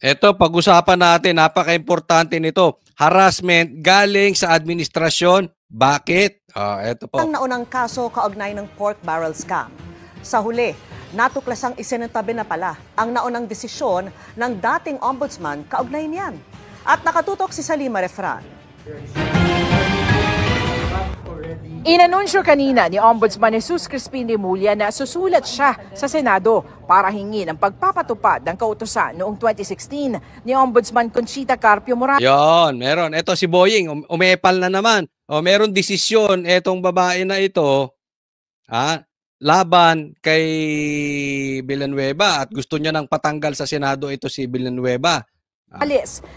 Ito, pag-usapan natin, napaka-importante nito. Harassment galing sa administrasyon. Bakit? Ito po. Ang naunang kaso kaugnay ng pork barrel scam. Sa huli, natuklasang isinatabi na pala ang naunang desisyon ng dating ombudsman kaugnay niyan. At nakatutok si Salima Refran. Inanunsyo kanina ni Ombudsman Jesus Crispin Remulla na susulat siya sa Senado para hingin ang pagpapatupad ng kautusan noong 2016 ni Ombudsman Conchita Carpio Morales. Yon, meron. Ito si Boying, umepal na naman. Meron desisyon etong babae na ito, laban kay Villanueva at gusto niya nang patanggal sa Senado ito si Villanueva.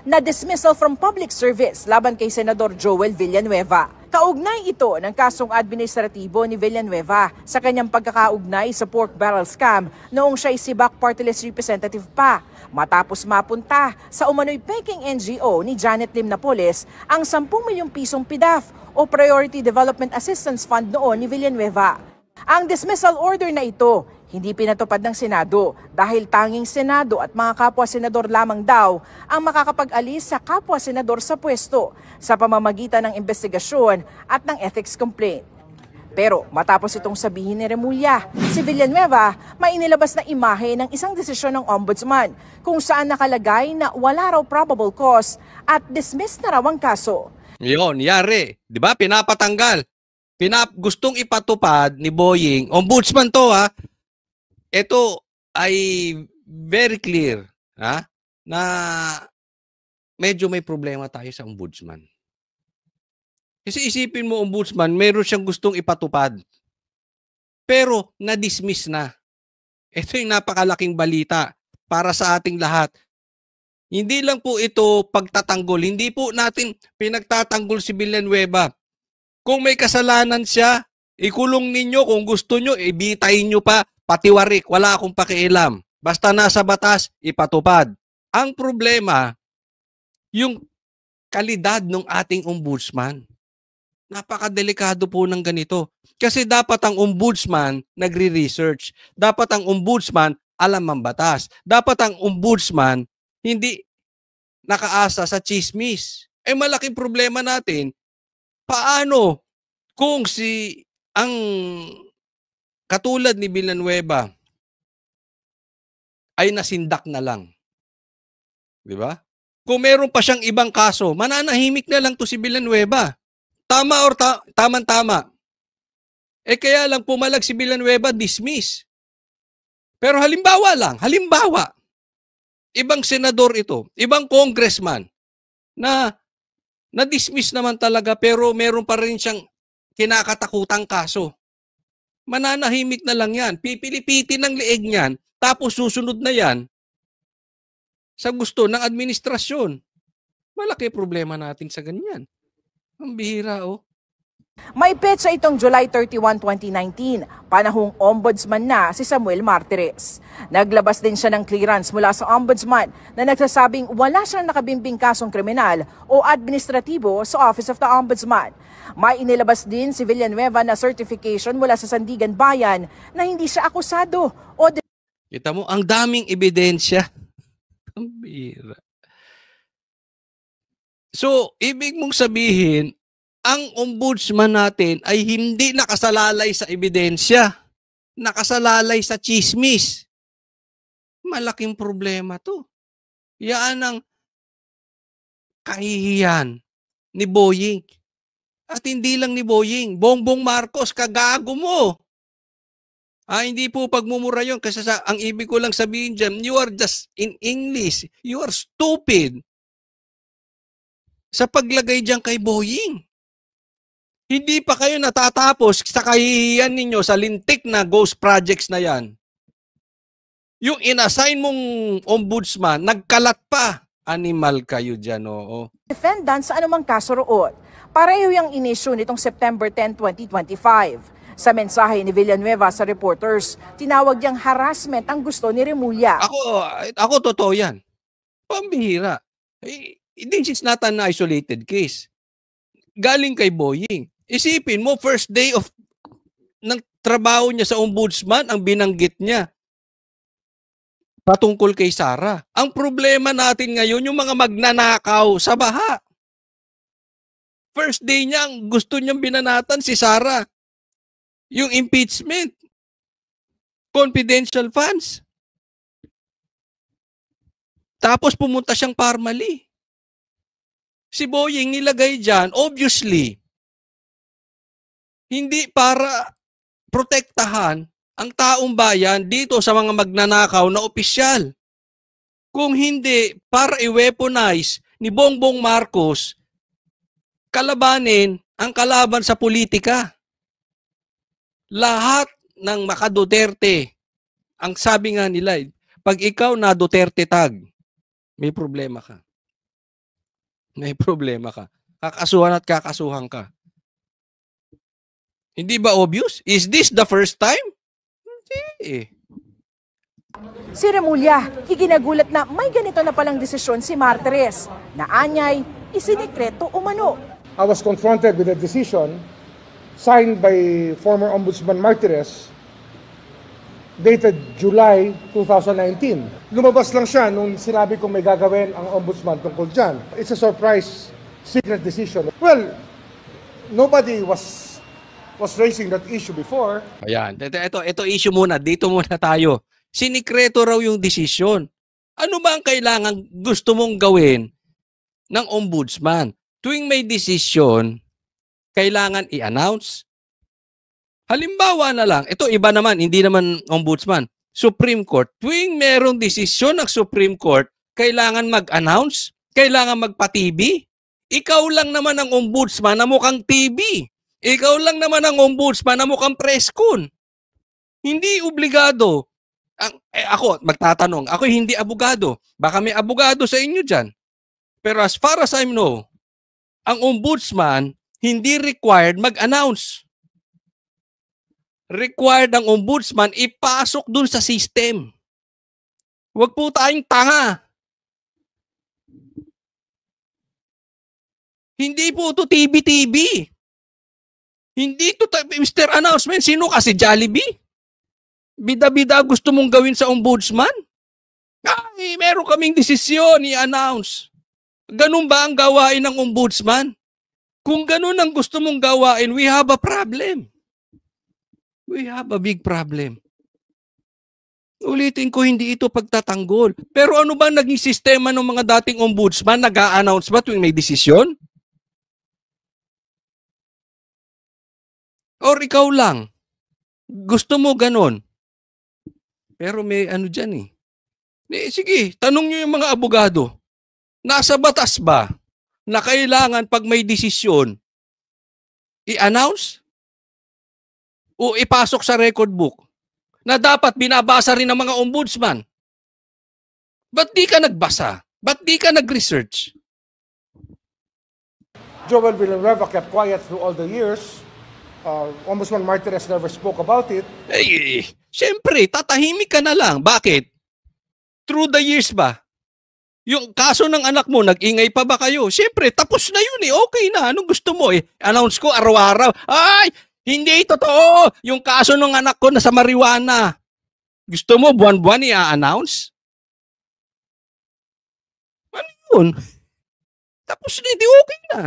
Na dismissal from public service laban kay Senador Joel Villanueva. Kaugnay ito ng kasong administratibo ni Villanueva sa kanyang pagkakaugnay sa pork barrel scam noong siya'y Sibak Party List representative pa. Matapos mapunta sa umano'y peking NGO ni Janet Lim Napoles ang 10 milyong pisong PDAF o Priority Development Assistance Fund noon ni Villanueva. Ang dismissal order na ito hindi pinatupad ng Senado dahil tanging Senado at mga kapwa-senador lamang daw ang makakapag-alis sa kapwa-senador sa pwesto sa pamamagitan ng investigasyon at ng ethics complaint. Pero matapos itong sabihin ni Remulla, si Villanueva may inilabas na imahe ng isang desisyon ng ombudsman kung saan nakalagay na wala raw probable cause at dismiss na raw ang kaso. Yun, yari. Di ba? Pinapatanggal. Gustong ipatupad ni Boying. Ombudsman to ito ay very clear na medyo may problema tayo sa ombudsman. Kasi isipin mo, ombudsman, meron siyang gustong ipatupad. Pero na-dismiss na. Ito yung napakalaking balita para sa ating lahat. Hindi lang po ito pagtatanggol. Hindi po natin pinagtatanggol si Villanueva. Kung may kasalanan siya, ikulong ninyo. Kung gusto nyo, ibitayin nyo pa. Patiwarik, wala akong pakialam. Basta nasa batas, ipatupad. Ang problema, yung kalidad ng ating ombudsman. Napakadelikado po ng ganito. Kasi dapat ang ombudsman nagre-research. Dapat ang ombudsman alam ang batas. Dapat ang ombudsman hindi nakaasa sa chismis. Malaking problema natin, paano kung ang katulad ni Villanueva ay nasindak na lang. Di ba? Kung meron pa siyang ibang kaso, mananahimik na lang to si Villanueva. Tama or tama-tama. Kaya lang pumalag si Villanueva, dismiss. Pero halimbawa, ibang senador ito, ibang congressman na na-dismiss naman talaga pero meron pa rin siyang kinakatakutang kaso. Mananahimik na lang yan. Pipilipitin ng leeg niyan, tapos susunod na yan sa gusto ng administrasyon. Malaki problema natin sa ganyan. Ang bihira, May petsa itong July 31, 2019, panahong ombudsman na si Samuel Martires. Naglabas din siya ng clearance mula sa ombudsman na nagsasabing wala siyang nakabimbing kasong kriminal o administratibo sa Office of the Ombudsman. May inilabas din si Villanueva na certification mula sa Sandigan Bayan na hindi siya akusado o kita mo, ang daming ebidensya. Ang bihira. So, ibig mong sabihin, ang ombudsman natin ay hindi nakasalalay sa ebidensya. Nakasalalay sa chismis. Malaking problema to. Yan ang kahihiyan ni Boying. At hindi lang ni Boying. Bongbong Marcos, kagago mo. Hindi po pagmumura yun. Kasi ang ibig ko lang sabihin dyan, you are just in English. You are stupid. Sa paglagay dyan kay Boying. Hindi pa kayo natatapos sa kahihiyan ninyo sa lintik na ghost projects na yan. Yung inassign mong ombudsman, nagkalat pa. Animal kayo dyan, oo. Defendant sa anumang kaso roon. Pareho yung inisyu nitong September 10, 2025. Sa mensahe ni Villanueva sa reporters, tinawag niyang harassment ang gusto ni Remulla. Ako totoo yan. Pambihira. This is not an isolated case. Galing kay Boying. Isipin mo, first day ng trabaho niya sa ombudsman, ang binanggit niya. patungkol kay Sara. Ang problema natin ngayon, yung mga magnanakaw sa baha. First day niya, gusto niyang binanatan si Sara. Yung impeachment. Confidential funds. Tapos pumunta siyang Parmali. Si Boying nilagay dyan, obviously, hindi para protektahan ang taong bayan dito sa mga magnanakaw na opisyal. Kung hindi, para i-weaponize ni Bongbong Marcos, kalabanin ang kalaban sa politika. Lahat ng maka-Duterte, ang sabi nga nila, pag ikaw na Duterte tag, may problema ka. May problema ka. Kakasuhan at kakasuhan ka. Hindi ba obvious? Is this the first time? Hindi. Si Remulla, ikinagulat na may ganito na palang desisyon si Martires na anyay isinikreto umano. I was confronted with a decision signed by former Ombudsman Martires dated July 2019. Lumabas lang siya nung sinabi kong may gagawin ang Ombudsman tungkol dyan. It's a surprise secret decision. Well, nobody was raising that issue before. Ayan. Ito issue muna. Dito muna tayo. Sinikreto raw yung desisyon. Ano ba ang kailangan gusto mong gawin ng ombudsman? Tuwing may desisyon, kailangan i-announce. Halimbawa na lang, ito iba naman, hindi naman ombudsman. Supreme Court, tuwing merong desisyon ng Supreme Court, kailangan mag-announce, kailangan magpa-TV. Ikaw lang naman ang ombudsman na mukhang TV. Ikaw lang naman ang ombudsman na mukhang press con. Hindi obligado. Ako, magtatanong, ako hindi abogado. Baka may abogado sa inyo dyan. Pero as far as I know, ang ombudsman hindi required mag-announce. Required ang ombudsman ipasok dun sa system. Huwag po tayong tanga. Hindi po ito TV-TV. Hindi ito Mr. Announcement. Sino kasi Jollibee? Bida-bida gusto mong gawin sa ombudsman? Ay, meron kaming desisyon i-announce. Ganun ba ang gawain ng ombudsman? Kung ganun ang gusto mong gawain, we have a problem. We have a big problem. Ulitin ko, hindi ito pagtatanggol. Pero ano ba naging sistema ng mga dating ombudsman? Nag-a-announce ba tuwing may desisyon? Or ikaw lang? Gusto mo ganon? Pero may ano dyan eh. Sige, tanong nyo yung mga abogado. Nasa batas ba na kailangan pag may desisyon, i-announce? O ipasok sa record book na dapat binabasa rin ng mga ombudsman? Ba't di ka nagbasa? Ba't di ka nag-research? Joel Villanueva kept quiet through all the years. Ombudsman Martires never spoke about it. Siyempre, tatahimik ka na lang. Bakit? Through the years ba? Yung kaso ng anak mo, nag-ingay pa ba kayo? Siyempre, tapos na yun eh. Okay na. Anong gusto mo eh? Announce ko araw-araw. Ay! Hindi totoo! Yung kaso ng anak ko nasa marijuana. Gusto mo buwan-buwan i-announce? Ano yun? Tapos na, hindi okay na.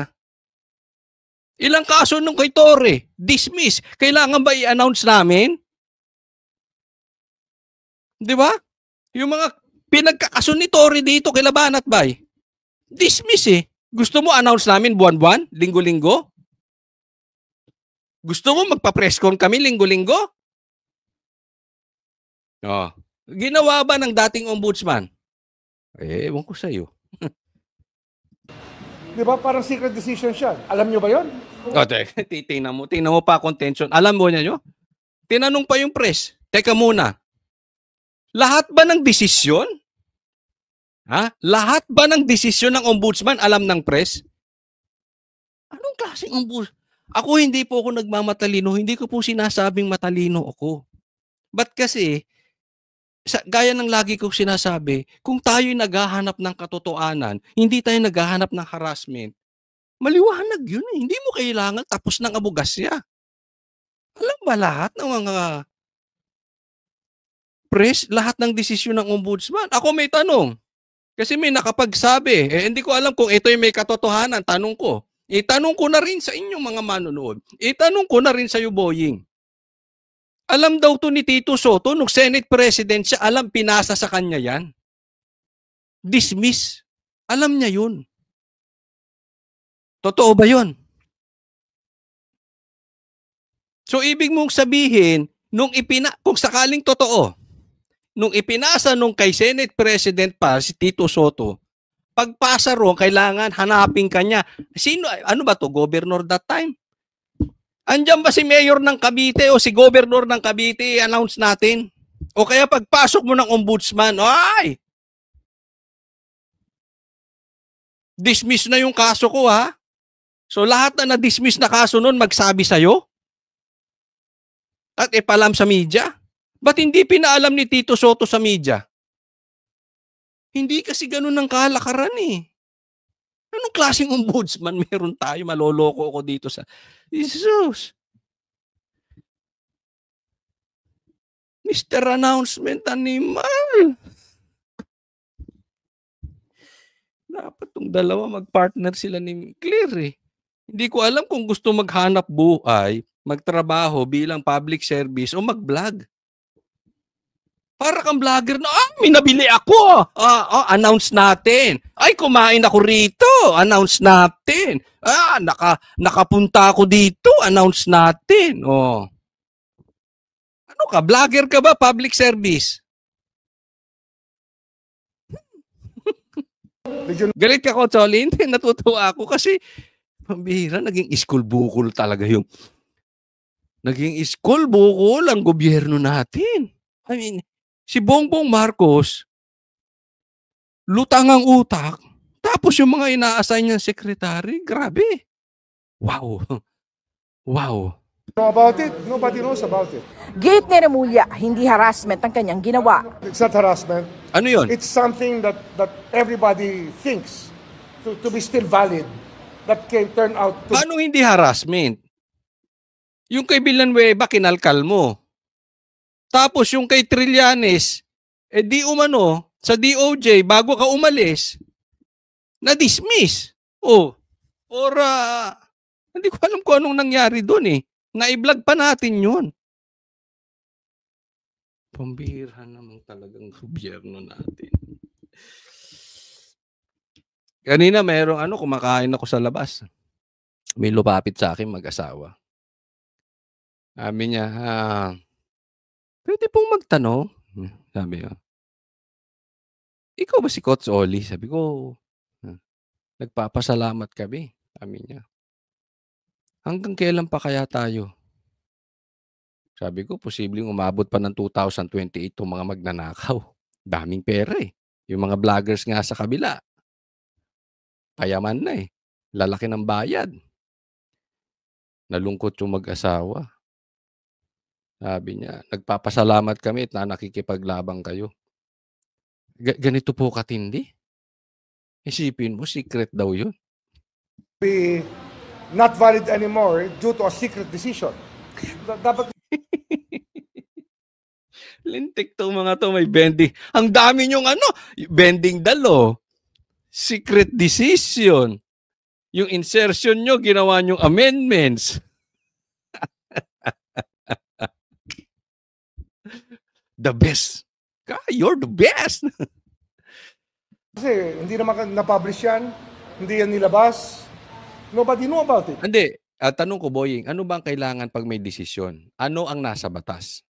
Ilang kaso nung kay Torre? Dismiss. Kailangan ba i-announce namin? Di ba? Yung mga pinagkakaso ni Torre dito kay Labanat Bay. Dismiss eh. Gusto mo announce namin buwan-buwan? Linggo-linggo? Gusto mo magpa-press con kami linggo-linggo? Oh. Ginawa ba ng dating ombudsman? Ewan ko sa'yo. Di ba? Parang secret decision siya. Alam nyo ba yon? Tingnan mo pa contention. Alam mo niya nyo? Tinanong pa yung press. Teka muna. Lahat ba ng desisyon? Lahat ba ng desisyon ng ombudsman alam ng press? Anong klaseng ombudsman? Ako hindi po ako nagmamatalino. Hindi ko po sinasabing matalino ako. But kasi, gaya ng lagi kong sinasabi, kung tayo'y naghahanap ng katotohanan, hindi tayo naghahanap ng harassment, maliwanag yun eh. Hindi mo kailangan tapos ng abogasya. Alam ba lahat ng mga i-press lahat ng desisyon ng ombudsman. Ako may tanong. Kasi may nakapagsabi. Hindi ko alam kung ito yung may katotohanan. Tanong ko. Itanong ko na rin sa inyong mga manonood. Itanong ko na rin sa iyo, Boying. Alam daw to ni Tito Soto, nung Senate President siya, alam, pinasa sa kanya yan. Dismiss. Alam niya yun. Totoo ba yun? So, ibig mong sabihin, kung sakaling totoo, nung ipinasa nung kay Senate President pa, si Tito Soto, pagpasa ro, kailangan hanapin kanya. Sino, ano ba to? Governor that time? Andiyan ba si Mayor ng Cavite o si Governor ng Cavite, i-announce natin? O kaya pagpasok mo ng ombudsman, ay! Dismiss na yung kaso ko, ha? So lahat na na-dismiss na kaso nun, magsabi sa'yo? At ipalam sa media? Ba't hindi pinaalam ni Tito Soto sa media? Hindi kasi ganun ang kalakaran eh. Anong klaseng ombudsman meron tayo? Maloloko ako dito sa... Jesus! Mr. Announcement Animal! Dapat tong dalawa mag-partner sila ni Claire eh. Hindi ko alam kung gusto maghanap buhay, magtrabaho bilang public service o mag-vlog. Para kang vlogger na, may nabili ako. Announce natin. Ay, kumain ako rito. Announce natin. Nakapunta ako dito. Announce natin. Ano ka? Vlogger ka ba? Public service? Galit ka ko, Cholin? Natutuwa ako kasi pambihira, naging iskul bukol talaga yung naging iskul bukol ang gobyerno natin. I mean, si Bongbong Marcos, lutang ang utak, tapos yung mga ina-assign niyang secretary, grabe. Wow. Wow. Know about it? Nobody knows about it. Gate ni Remulla, hindi harassment ang kanyang ginawa. It's not harassment. Ano yun? It's something that everybody thinks to be still valid that can turn out to... Paano hindi harassment? Yung kay Villanueva, kinalkal mo. Tapos yung kay Trillanes, di umano, sa DOJ, bago ka umalis, na-dismiss. Hindi ko alam kung anong nangyari doon eh. Na-i-vlog pa natin yun. Pambihira naman talagang gobyerno natin. Kanina kumakain ako sa labas. May lumapit sa akin mag-asawa. Sabi niya, pwede pong magtanong? Sabi niya, ikaw ba si Coach Oli? Sabi ko, nagpapasalamat kami. Sabi niya, hanggang kailan pa kaya tayo? Sabi ko, posibleng umabot pa ng 2028 itong mga magnanakaw. Daming pera eh. Yung mga vloggers nga sa kabila, payaman na eh. Lalaki ng bayad. Nalungkot yung mag-asawa. Sabi niya, nagpapasalamat kami at nakikipaglabang kayo. Ganito po katindi. Isipin mo, secret daw yun. be not valid anymore due to a secret decision. Dapat Lintik to mga to, may bending. Ang dami nyong bending dalo. Secret decision. Yung insertion nyo, ginawa nyong amendments. The best. You're the best. kasi hindi naman na-publish yan, hindi yan nilabas. Nobody know about it. Hindi. Tanong ko, Boying, ano bang kailangan pag may desisyon? Ano ang nasa batas?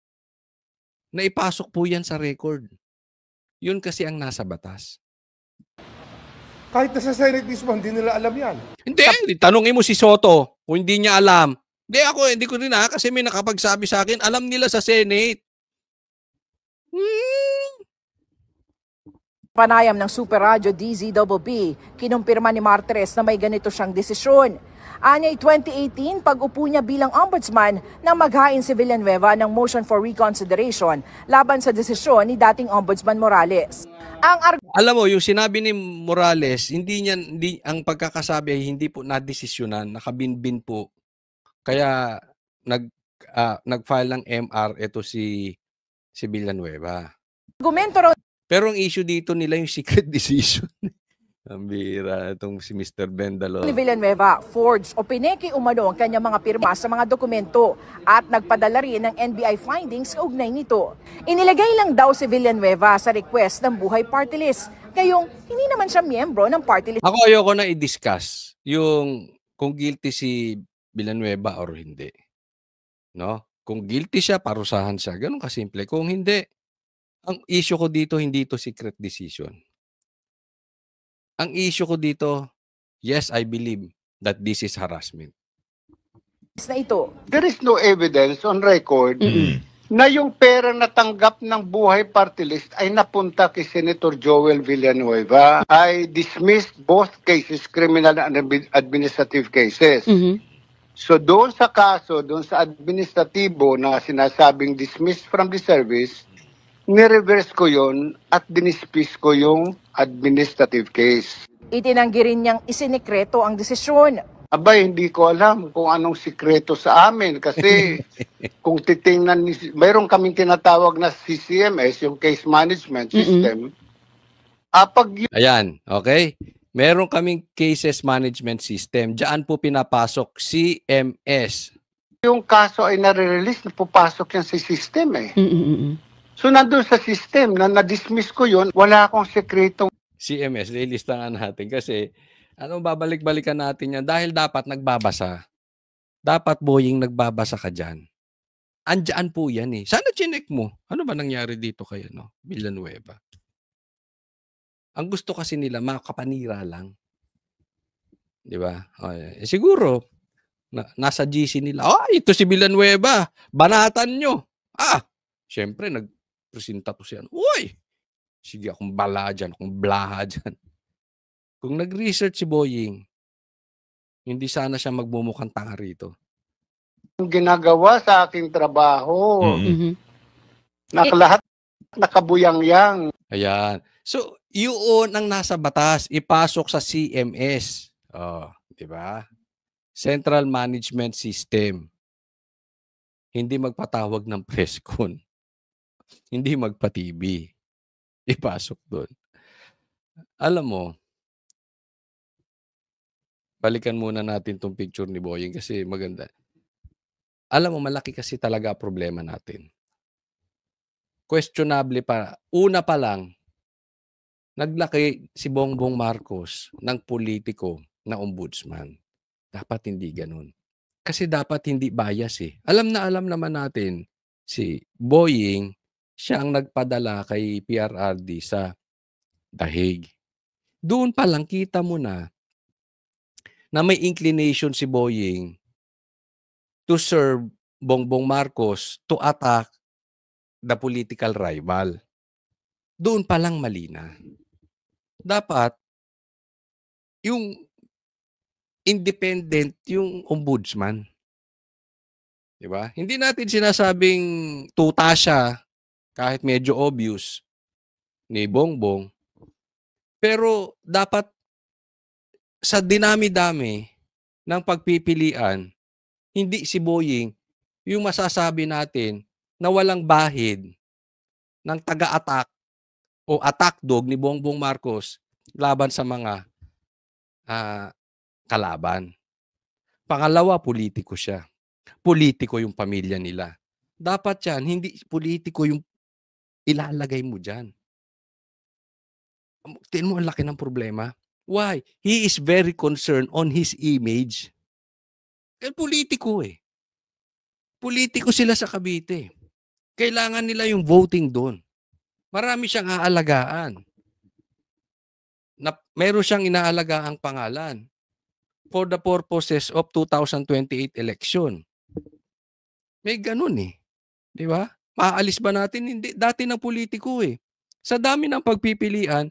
Naipasok po yan sa record. Yun kasi ang nasa batas. Kahit na sa Senate mismo, hindi nila alam yan. Hindi, tanongin mo si Soto kung hindi niya alam. Hindi ko rin kasi may nakapagsabi sa akin, alam nila sa Senate. Panayam ng Super Radio DZBB, kinumpirma ni Martires na may ganito siyang desisyon. Anyay 2018, pag-upo niya bilang ombudsman nang maghain si Villanueva ng motion for reconsideration laban sa desisyon ni dating Ombudsman Morales. Alam mo, yung sinabi ni Morales, ang pagkakasabi ay hindi po nadesisyonan, nakabinbin po. Kaya nag-file ng MR ito si si Villanueva. Argumento raw Pero ang issue dito nila yung secret decision. Ang bira itong si Mr. Bendalo. ni Villanueva, forged o pineke umano ang kanyang mga pirma sa mga dokumento at nagpadala rin ng NBI findings kaugnay nito. Inilagay lang daw si Villanueva sa request ng Buhay Party List, kayong hindi naman siya miyembro ng party list. Ako ayoko na i-discuss yung kung guilty si Villanueva or hindi. No? Kung guilty siya, parusahan siya. Ganun kasimple. Kung hindi, ang issue ko dito, hindi ito secret decision. Ang issue ko dito, yes, I believe that this is harassment. Na ito. There is no evidence on record na yung pera na tanggap ng Buhay Party List ay napunta kay Senator Joel Villanueva. I dismissed both cases, criminal and administrative cases. So doon sa kaso, doon sa administratibo na sinasabing dismissed from the service, nireverse ko yon at dinispis ko yung administrative case. Itinanggi rin niyang isinekreto ang desisyon. Abay, hindi ko alam kung anong sikreto sa amin kasi kung titingnan, mayroon kaming tinatawag na CCMS, yung Case Management System. Ayan, okay? Meron kaming Cases Management System. Diyan po pinapasok CMS. Yung kaso ay nare-release, napupasok yan sa system eh. So nandun sa system na na-dismiss ko yun, wala akong sekretong CMS, nilista nga natin kasi babalik-balikan natin yan dahil dapat nagbabasa. Dapat Boying nagbabasa ka dyan. Andyan po yan eh. Sana chinek mo. Ano ba nangyari dito kay Villanueva? Ang gusto kasi nila makapanira lang. Di ba? Siguro, nasa GC nila, ito si Villanueva, banatan nyo. Siyempre, nagpresenta to siya. Uy! Sige, akong bala dyan, akong blaha dyan. Kung nag-research si Boying, hindi sana siya magmumukhang tanga rito. ginagawa sa aking trabaho. Lahat nakabuyang-yang. Ayan. So, yun ang nasa batas, ipasok sa CMS. Di ba? Central Management System. Hindi magpatawag ng press con. Hindi magpa-TV. Ipasok doon. Alam mo, balikan muna natin tong picture ni Boying kasi maganda. Alam mo, malaki kasi talaga problema natin. Questionable pa. Una pa lang, naglaki si Bongbong Marcos ng politiko na ombudsman. Dapat hindi ganun. Kasi dapat hindi bias eh. Alam naman natin, si Boying, siya ang nagpadala kay PRRD sa The Hague. Doon pa lang kita mo na may inclination si Boying to serve Bongbong Marcos to attack the political rival. Doon pa lang mali na. Dapat, yung independent yung ombudsman. Diba? Hindi natin sinasabing tuta siya kahit medyo obvious ni Bongbong. Pero dapat sa dinami-dami ng pagpipilian, hindi si Boying yung masasabi natin na walang bahid ng taga-attack o attack dog ni Bongbong Marcos laban sa mga kalaban. Pangalawa, politiko siya. Politiko yung pamilya nila. Dapat yan, hindi politiko yung ilalagay mo dyan. Tingnan mo ang laki ng problema. Why? He is very concerned on his image. Kaya politiko eh. Politiko sila sa Cavite. Kailangan nila yung voting doon. Marami siyang aalagaan. Meron siyang inaalagaang pangalan for the purposes of 2028 election. May ganun eh. Di ba? Maaalis ba natin? Hindi. Dati ng politiko eh. Sa dami ng pagpipilian,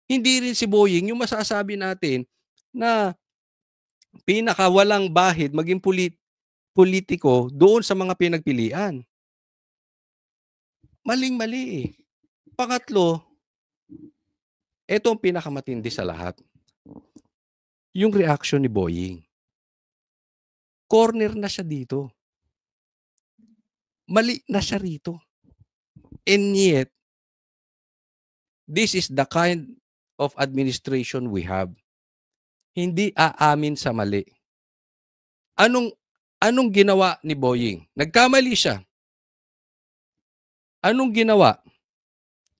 hindi rin si Boying yung masasabi natin na pinakawalang bahid maging politiko doon sa mga pinagpilian. Maling-mali eh. Pangatlo, ito ang pinakamatindi sa lahat. Yung reaction ni Boying. Corner na siya dito. Mali na siya rito. And yet, this is the kind of administration we have. Hindi aamin sa mali. Anong ginawa ni Boying? Nagkamali siya. Anong ginawa?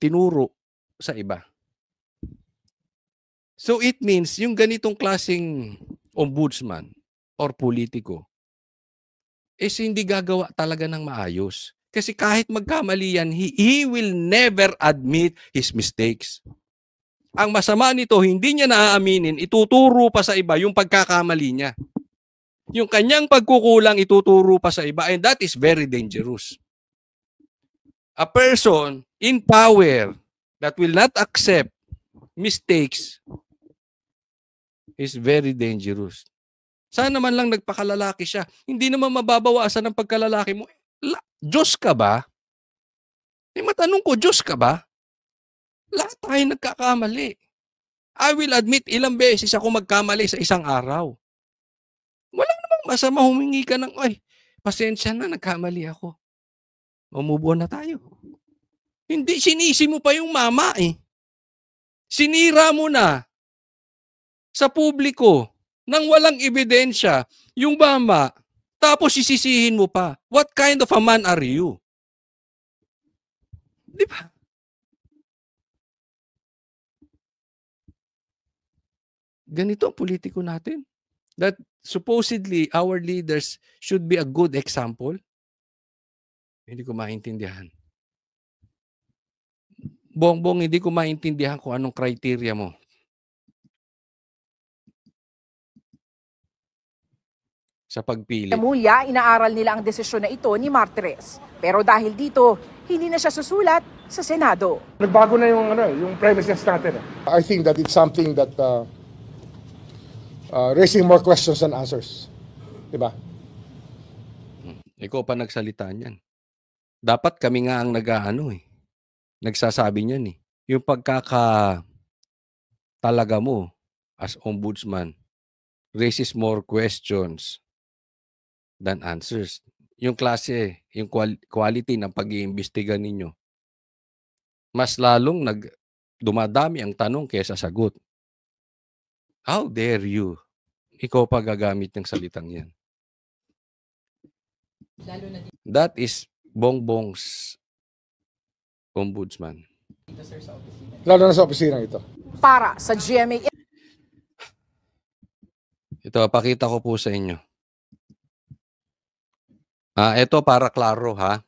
Tinuro sa iba. So it means yung ganitong klaseng ombudsman or politiko is hindi gagawa talaga ng maayos. Kasi kahit magkamali yan, he will never admit his mistakes. Ang masama nito, hindi niya naaaminin, ituturo pa sa iba yung pagkakamali niya. Yung kanyang pagkukulang, ituturo pa sa iba, and that is very dangerous. A person in power that will not accept mistakes is very dangerous. Sana man lang nagpakalalaki siya. Hindi naman mababawasan ang pagkalalaki mo. Diyos ka ba? Matanong ko, Diyos ka ba? Lahat tayo nagkakamali. I will admit ilang beses ako magkamali sa isang araw. Walang namang masama humingi ka ng, ay, pasensya na, nagkamali ako. Move on na tayo. Hindi, sinisi mo pa yung mama eh. Sinira mo na sa publiko nang walang ebidensya yung mama, tapos sisisihin mo pa. What kind of a man are you? Di ba? Ganito ang politiko natin. That supposedly our leaders should be a good example. Hindi ko maintindihan. Bongbong, hindi ko maintindihan kung anong criteria mo. Sa pagpili. Mulya, inaaral nila ang desisyon na ito ni Martires. Pero dahil dito, hindi na siya susulat sa Senado. Nagbago na yung premises natin. I think that it's something that raising more questions than answers. Diba? Ikaw pa nagsalita niyan. Dapat kami nga ang nagsasabi niyan eh. Yung talaga mo as ombudsman raises more questions than answers. Yung klase, yung quality ng pag-iimbestiga ninyo, mas lalong dumadami ang tanong kaysa sagot. How dare you? Ikaw pa gagamit ng salitang yan. That is Bongbong's ombudsman. Lalo na sa opisina ito. Para sa GMA. Ito, pakita ko po sa inyo. Ito para klaro ha.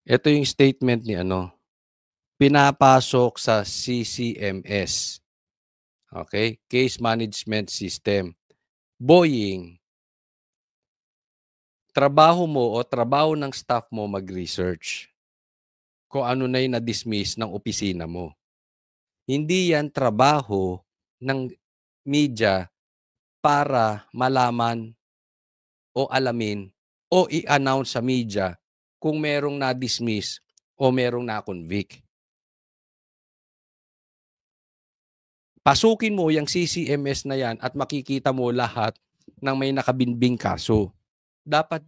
Ito yung statement ni pinapasok sa CCMS. Okay? Case Management System. Boying, trabaho mo o trabaho ng staff mo mag-research kung ano na yung na-dismiss ng opisina mo. Hindi yan trabaho ng media para malaman o alamin o i-announce sa media kung merong na-dismiss o merong na-convict. Pasukin mo yung CCMS na yan at makikita mo lahat ng may nakabinbing kaso. Dapat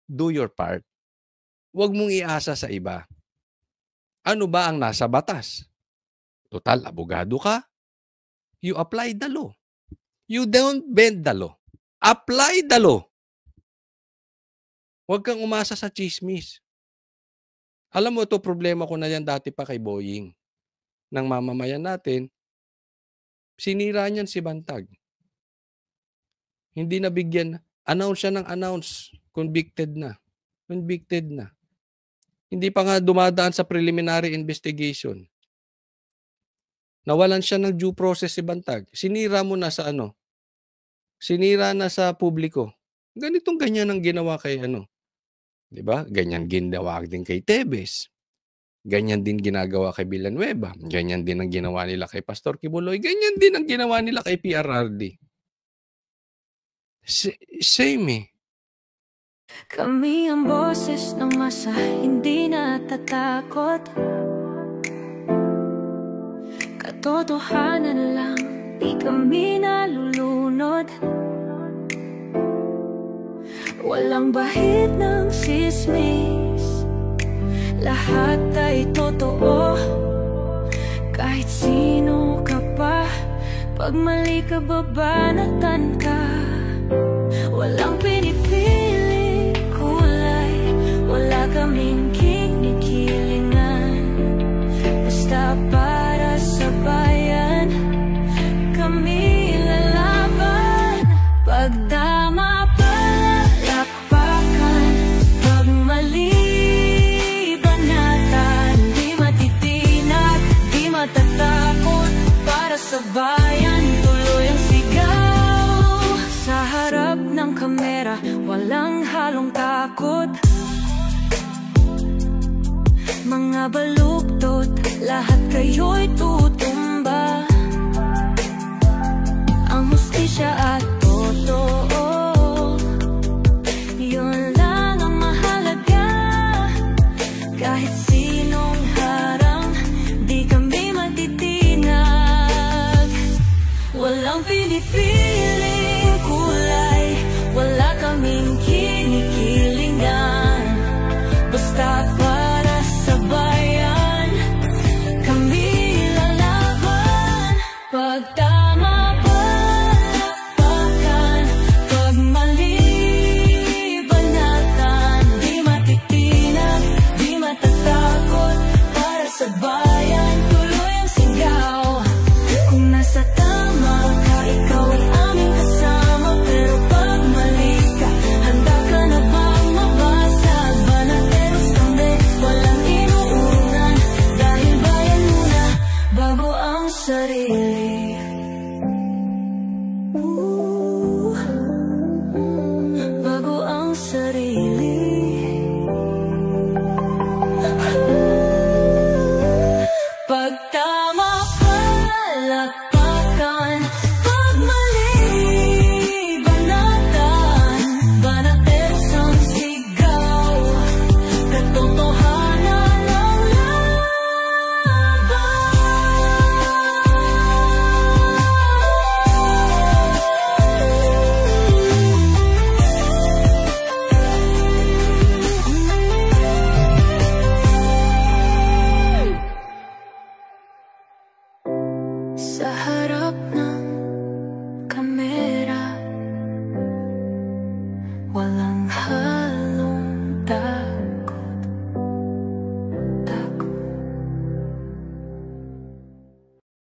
do your part. Huwag mong iasa sa iba. Ano ba ang nasa batas? Total, abogado ka. You apply the law. You don't bend the law. Apply the law. Huwag kang umasa sa chismis. Alam mo, ito problema ko na yan dati pa kay Boying. Nang mamamayan natin, sinira niyan si Bantag. Hindi nabigyan. Announce siya ng announce. Convicted na. Convicted na. Hindi pa nga dumadaan sa preliminary investigation. Nawalan siya ng due process si Bantag. Sinira mo na sa Sinira na sa publiko. Ganitong ganyan ang ginawa kay Diba? Ganyan ginawa din kay Tebes. Ganyan din ginagawa kay Villanueva. Ganyan din ang ginawa nila kay Pastor Kibuloy. Ganyan din ang ginawa nila kay PRRD. Same eh. Kami ang boses ng masa, hindi natatakot. Katotohanan lang, di kami nalulunod. Walang bahid ng sismis, lahat ay totoo. Kahit sino ka pa, pag mali ka babanatan ka. Walang pinipili kulay, wala kaming kinikilingan. Basta para sa bayan, kami lalaban. Pagdama palakpakan, pag mali banatan. Di matitinag, di matatakot, para sa bayan tuloy ang sigaw. Sa harap ng kamera, walang halong takot. Mga baluktot, lahat kayo'y tutumba. Ang hustisya at totoo, yun lang ang mahalaga. Kahit sinong harang, di kami matitinag. Walang pinipiling kulay, wala kaming kinikilingan. Basta para sa bayan, kami lalaban. Pagtama palakpakan, pag mali banatan. Di matitinag, di matatakot, para sa bayan tuloy ang sigaw. Kung nasa tama ka, ikaw ay aming kasama. Pero pag mali ka, handa ka na bang mabasag? Banateros kami, walang inuunan. Dahil bayan muna, bago ang sarili.